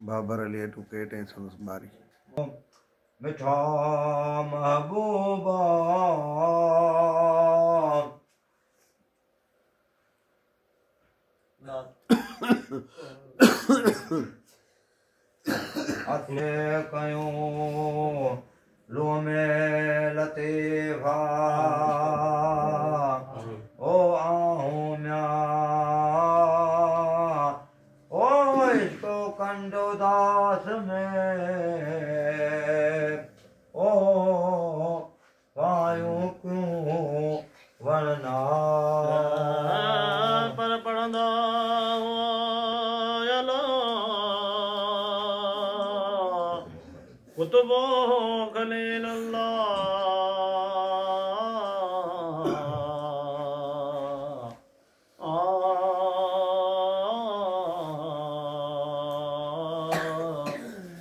बाबर Ali two केटे सुनस बारी मिठा महबूबा अथे कयूं लूमे लतीफा ओ आहूं म्या ओ इसको कंडो दास में ओ पायूं क्यों वरना पर पढ़ंदा कुतुबो खलील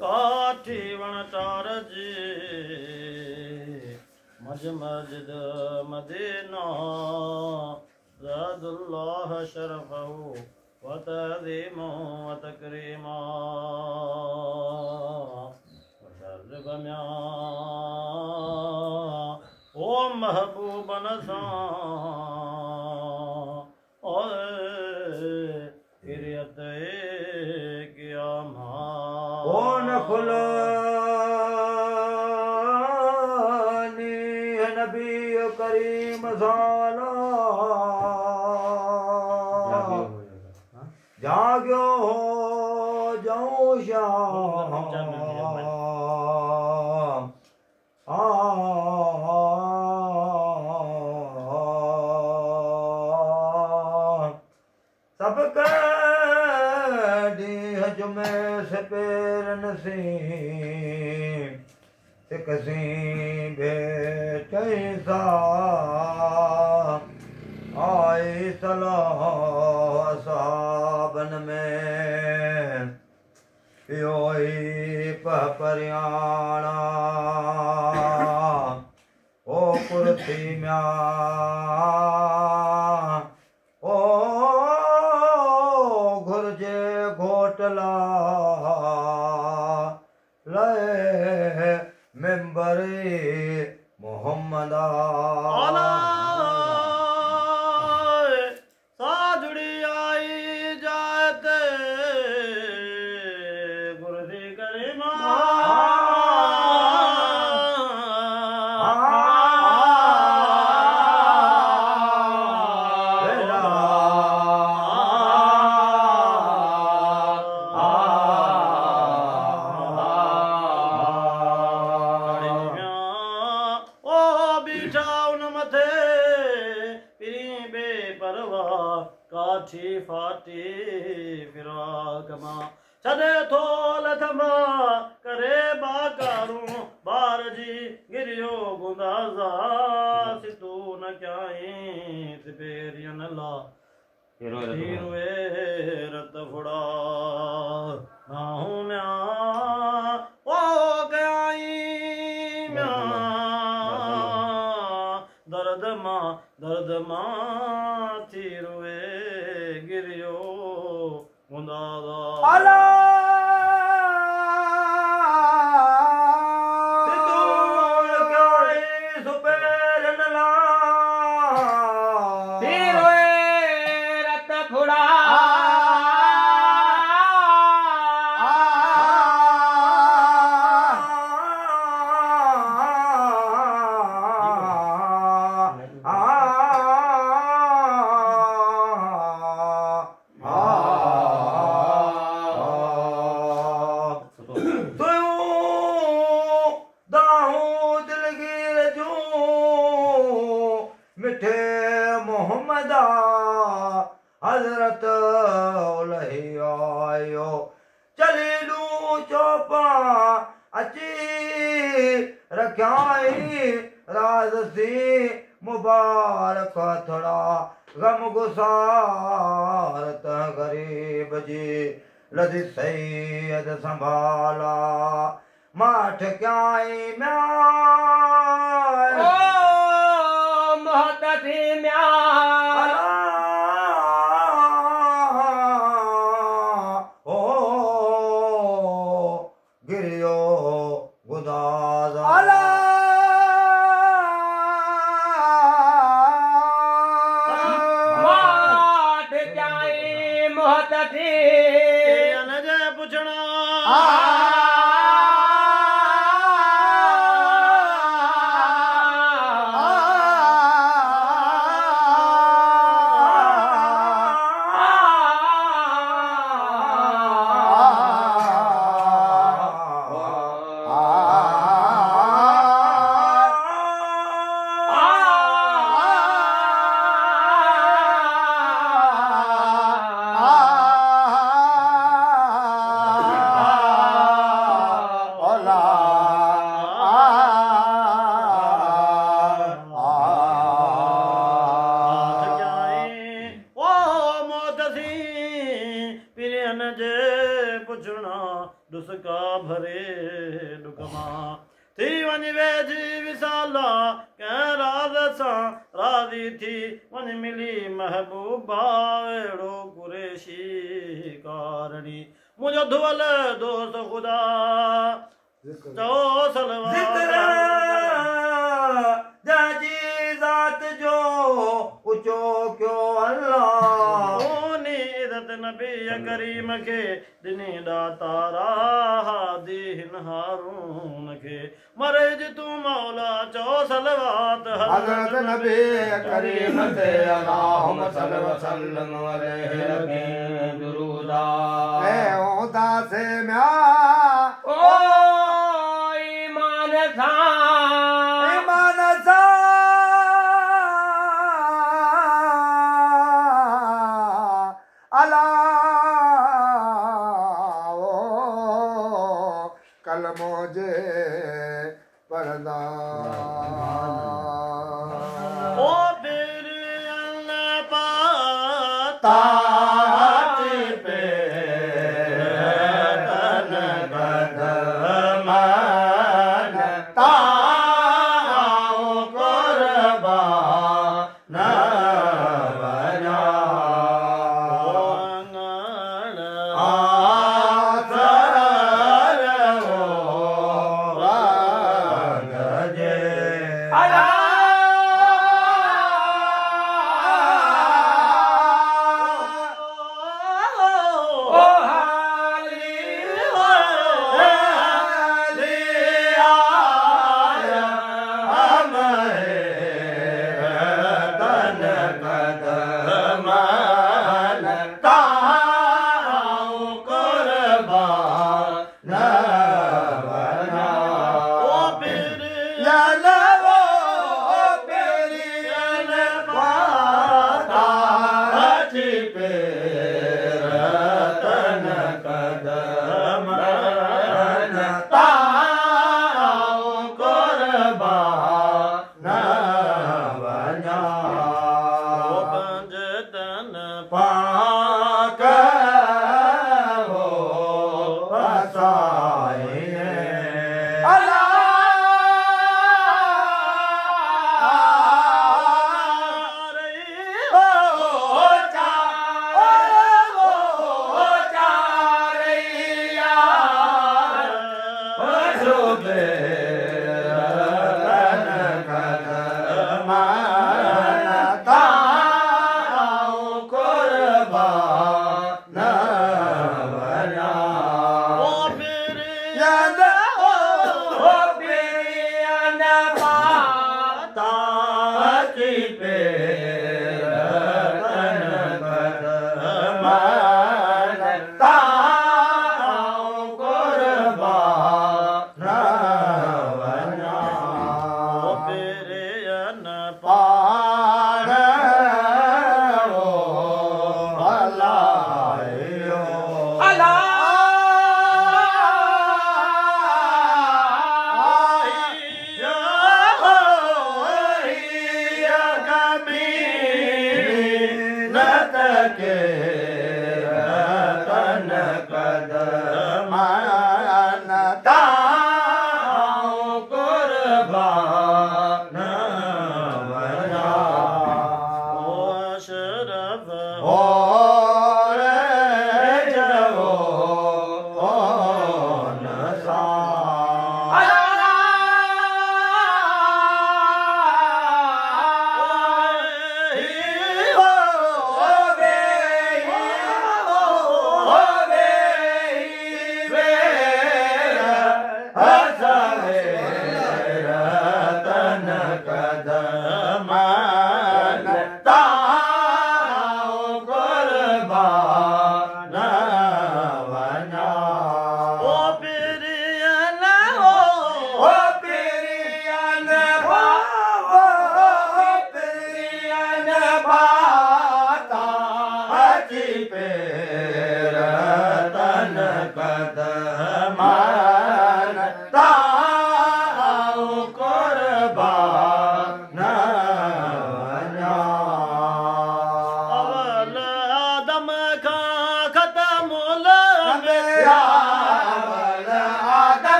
काठी वणटार जी मस्जिद मदीना ज़ादुल्लाह शरफ़हु व तअज़ीमो व तकरीमा बम्या ओ महबूबन सां हिरियत किया ओ नखुलानी नबी करीम साला जाग्यो हो जाऊं शाम सबके दी जुमे से पेरन सी कसी बेचा आई सलाह साबन में योई परियाणा ओ कुर्सी म्या ओ घुर्जे घोटला ले मेंबरी मोहम्मदा साजुड़ी आई जाते गुरदी करीमा काठी फाटी फिराकमा छदे थोल थमा करे बाकारूं बार जी गिरियो गुंदाजा सितू न क्याई सिपेरियन ला हिरोए रत फुड़ा ना हूं म्या ओ गयाई म्या दर्द मां थी रोए गिरियो मुंदादा अला हजरत आयो चली लू चौपा अची रख्याई राजसी मुबारक थड़ा गम गुसारत गरीब जी लदी सैयद संभाला माठ क्याई म्या महतती म्या दुसका भरे दुखमा थी वन वेजी विसाला कह राज सा राजी थी वन मिली महबूबा एड़ो कुरेशी कारणी मुझो धुअल दोस्त खुदा चो सलवा जाजी जात जो उचो क्यों अल्लाह नबी करीम के दिनी दातारा दीन हारून के मरज तू मौला चो सलवात हजरत नबी करीम ते अल्लाहुम सल्लि व सल्लम अलैहि दुरूदा ए ओदा से म्या ओ ईमान सा कलमोजे परदा ओ फिर अल्लाह पाता पे तन कदम ताओ कुर्बा न बना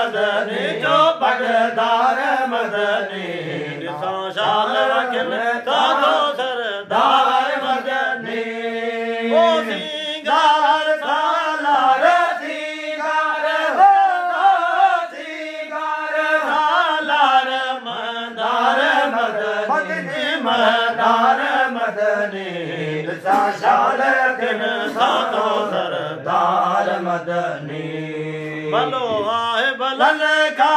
मदनी जो पगदार मदनी ॾिसां शाल वकिल साधो सरदार मदनी ओ सिंगार सालार सिंगार सालार मदार मदनी मदार मदनी ॾिसां शाल वकिल साधो सरदार मदनी भलो आहे भलन का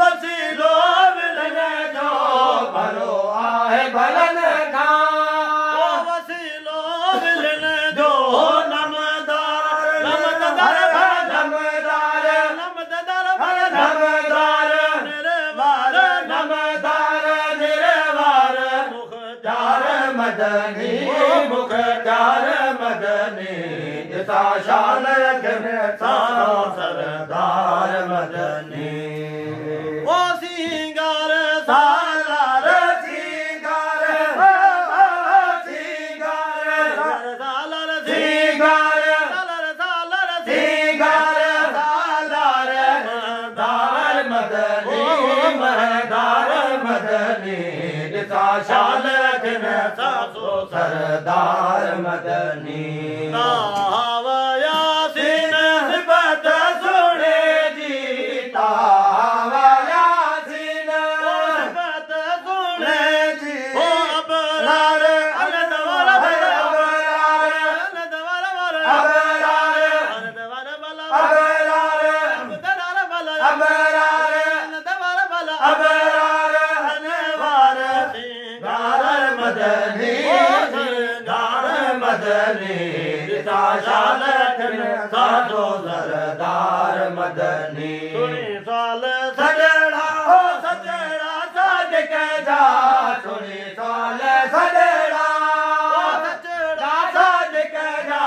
वसीलो मिलन जो भलो आहे भलन का वसीलो मिलन जो नमदार नमदार नमदार नमदार नमदार निर्वार नमदार निर्वार मुख्तार मदनी मुख्तार मदनी ॾिसां शाल साधो सरदार मदनी ओ सिंगार सालार सिंगार सिंगार सालार सिंगार सालार सालार सिंगार सालार मदार मदनी मदार मदनी ॾिसां शाल साधो सरदार मदनी शाल साधो सरदार मदनी सुनी साल सजड़ा हो सजड़ा साज के जा सुनी साल सजड़ा हो सजड़ा साज के जा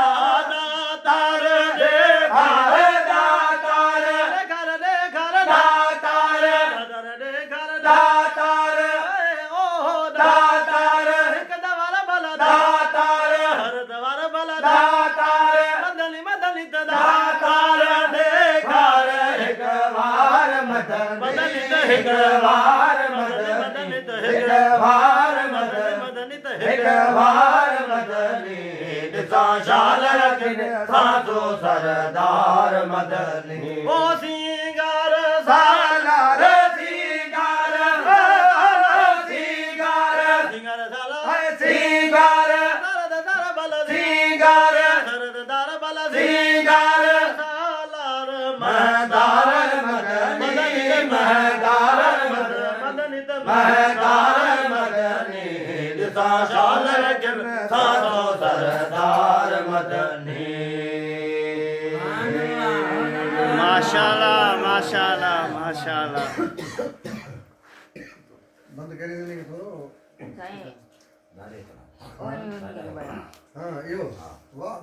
दातार दे घर दातार घर दे घर दातार घर दे घर दातार ओ दातार एक दवार बला दातार हर दवार बला दातार मदनी मदनी दातार दे घर एक बार मदन मदनी एक बार मदन मदनी एक बार मदन मदनी एक बार मदनी ॾिसां शाल रखने साधो सरदार मदनी ओ सिंगार सालार सिंगार सिंगार सिंगार सालार सिंगार सरदार बल सिंगार सरदार बल सिंगार सालार मदार मदनी मदार मदनी मदार मदनी ॾिसां शाल रखने साधो सरदार मदनी माशाल्लाह माशाल्लाह माशाल्लाह बंद करी देने को साईं हाँ यो वाह